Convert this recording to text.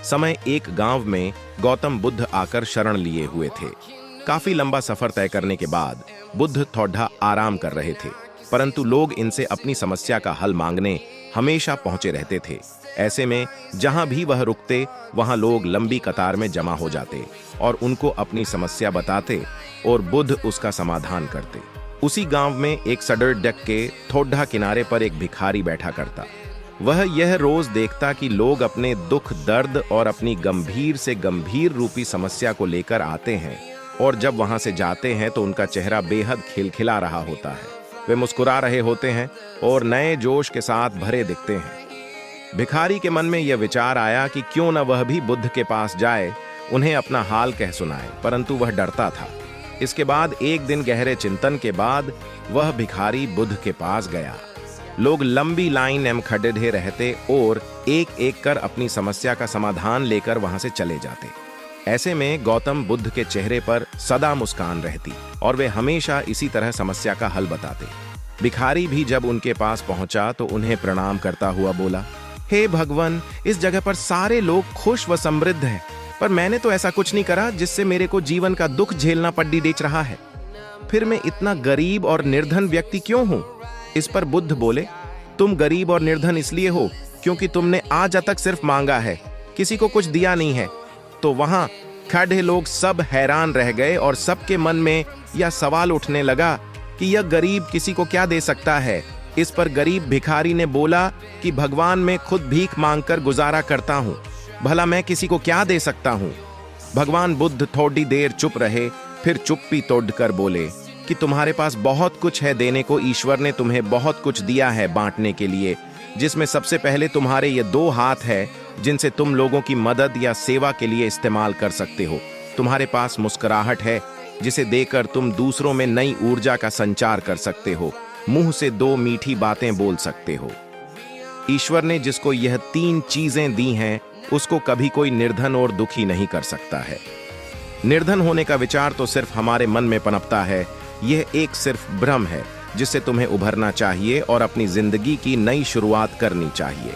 समय एक गांव में गौतम बुद्ध आकर शरण लिए हुए थे। काफी लंबा सफर तय करने के बाद बुद्ध थोड़ा आराम कर रहे थे, परंतु लोग इनसे अपनी समस्या का हल मांगने हमेशा पहुंचे रहते थे। ऐसे में जहां भी वह रुकते वहां लोग लंबी कतार में जमा हो जाते और उनको अपनी समस्या बताते और बुद्ध उसका समाधान करते। उसी गांव में एक सडर डक के थोड़ा किनारे पर एक भिखारी बैठा करता। वह यह रोज देखता कि लोग अपने दुख दर्द और अपनी गंभीर से गंभीर रूपी समस्या को लेकर आते हैं, और जब वहां से जाते हैं तो उनका चेहरा बेहद खिलखिला रहा होता है। वे मुस्कुरा रहे होते हैं और नए जोश के साथ भरे दिखते हैं। भिखारी के मन में यह विचार आया कि क्यों न वह भी बुद्ध के पास जाए, उन्हें अपना हाल कह सुनाए, परंतु वह डरता था। इसके बाद एक दिन गहरे चिंतन के बाद वह भिखारी बुद्ध के पास गया। लोग लंबी लाइन में खड़े रहते और एक एक कर अपनी समस्या का समाधान लेकर वहां से चले जाते। ऐसे में गौतम बुद्ध के चेहरे पर सदा मुस्कान रहती और वे हमेशा इसी तरह समस्या का हल बताते। भिखारी भी जब उनके पास पहुंचा तो उन्हें प्रणाम करता हुआ बोला, हे भगवान, इस जगह पर सारे लोग खुश व समृद्ध हैं, पर मैंने तो ऐसा कुछ नहीं करा जिससे मेरे को जीवन का दुख झेलना पड़ रहा है। फिर मैं इतना गरीब और निर्धन व्यक्ति क्यों हूं? इस पर बुद्ध बोले, तुम गरीब और निर्धन इसलिए हो क्योंकि तुमने आज तक सिर्फ मांगा है, किसी को कुछ दिया नहीं है। तो वहां खड़े लोग सब हैरान रह गए और सबके मन में यह सवाल उठने लगा कि यह गरीब किसी को क्या दे सकता है। इस पर गरीब भिखारी ने बोला कि भगवान, मैं खुद भीख मांगकर गुजारा करता हूं, भला मैं किसी को क्या दे सकता हूं। भगवान बुद्ध थोड़ी देर चुप रहे, फिर चुप्पी तोड़कर बोले कि तुम्हारे पास बहुत कुछ है देने को। ईश्वर ने तुम्हें बहुत कुछ दिया है बांटने के लिए, जिसमें सबसे पहले तुम्हारे ये 2 हाथ है जिनसे तुम लोगों की मदद या सेवा के लिए इस्तेमाल कर सकते हो। तुम्हारे पास मुस्कुराहट है जिसे देकर तुम दूसरों में नई ऊर्जा का संचार कर सकते हो। मुंह से 2 मीठी बातें बोल सकते हो। ईश्वर ने जिसको यह 3 चीजें दी हैं, उसको कभी कोई निर्धन और दुखी नहीं कर सकता है। निर्धन होने का विचार तो सिर्फ हमारे मन में पनपता है। यह एक सिर्फ भ्रम है जिससे तुम्हें उभरना चाहिए और अपनी जिंदगी की नई शुरुआत करनी चाहिए।